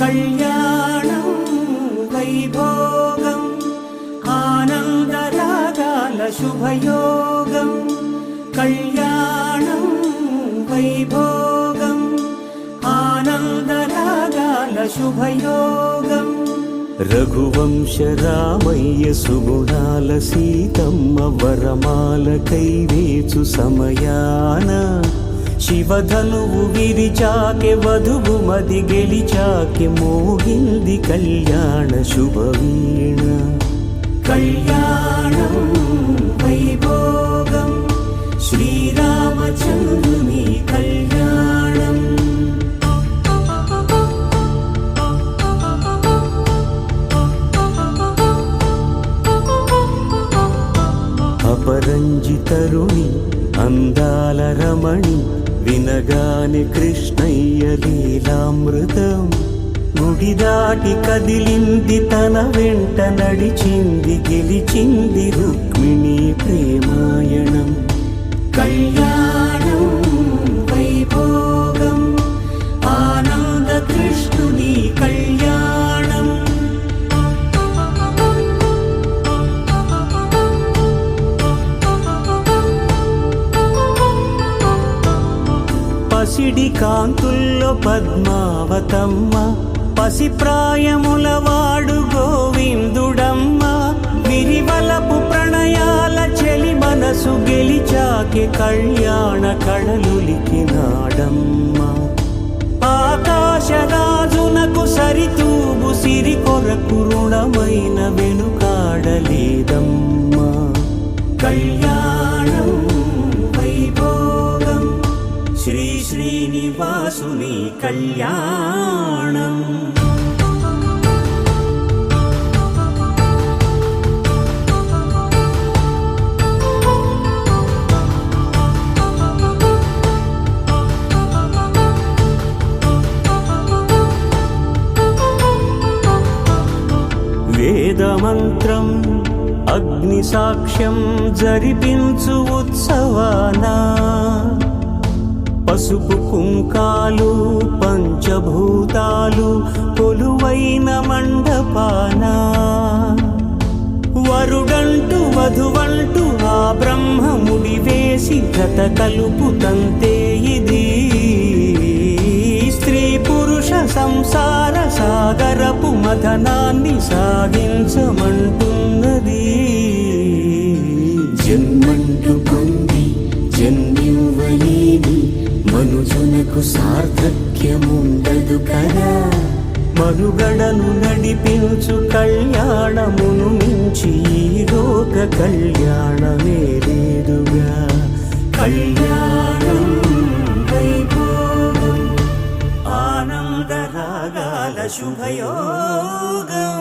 కళ్యాణం వైభోగం ఆనందరాగాల శుభయోగం కళ్యాణం వైభోగం ఆనందరాగాల శుభయోగం రఘువంశ రామయ్య సుగుణాల సీతమ్మ వరమాల కైవేచు సమయాన శివధనువు విరిచాకె వధువు మది గెలిచాకె మోగింది కళ్యాణ శుభవీణ కళ్యాణం వైభోగం శ్రీరామచంద్రుని కళ్యాణం అపరంజి తరుణి అందాల రమణి వినగాని కృష్ణయ్య లీలామృతం గుడి దాటి కదిలింది తన వెంట నడిచింది గెలిచింది రుక్మిణి ప్రేమాయణం కళ్యాణం వైభోగం ఆనంద కృష్ణుని కళ్యాణం పసిడి కాంతుల్లో పద్మావతమ్మ పసిప్రాయముల వాడు గోవిందుడమ్మ విరివలపు ప్రణయాల చెలి మనసు గెలిచాకె కళ్యాణ కళలులికినాడమ్మ ఆకాశరాజునకు సరితూగు సిరి కొరకు రుణమైన వెనుకాడలేదమ్మ కళ్యాణం వైభోగం శ్రీ శ్రీనివాసుని కళ్యాణం వేదమంత్రం అగ్ని సాక్ష్యం జరిపించు ఉత్సవానా పసుపు కుంకాలు పంచభూతాలు కొలువైన మండపాన వరుడంటూ వధువంటూ ఆ బ్రహ్మముడి వేసి గత కలుపు తంతే ఇది స్త్రీ పురుష సంసార సాగరపు మథనాన్ని సాగించమంటున్నది జన్మంటూ పొంది జన్మివ్వలేని మనుజునకు సార్థక్యముండదు కదా మనుగడను నడిపించు కళ్యాణమును మించి ఈ లోక కళ్యాణమే లేదుగా కళ్యాణం వైభోగం ఆనందరాగాల శుభయోగం